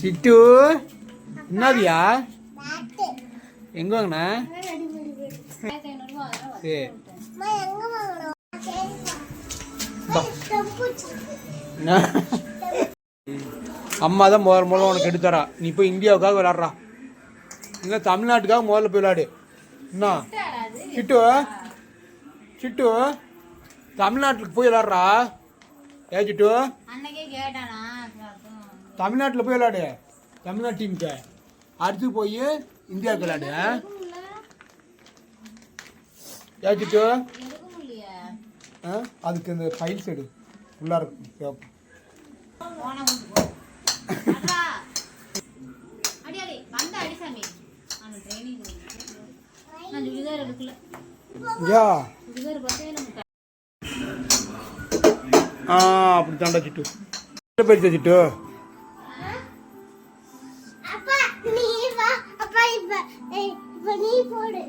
சிட்டு என்னதியா எங்க வாங்கின? சரி அம்மா தான் முதல்ல உனக்கு எடுத்துறா. நீ போய் இந்தியாவுக்காக விளாட்றா, இல்லை தமிழ்நாட்டுக்காக முதல்ல போய் விளாடு. என்ன சிட்டு சிட்டு தமிழ்நாட்டுக்கு போய் விளாட்றா. ஏ சிட்டு தமிழ்நாட்டில் போய் விளாடு, தமிழ்நாட்டு டீமுக்கு. அடுத்து போய் இந்தியாவுக்கு விளாடு. ஏ சிட்டு அதுக்கு இந்த ஃபைல்ஸ் எடு உள்ளார கேட்போம். அப்படி தாண்டா சிட்டு போயிடுச்சா சிட்டு? நீ போடு.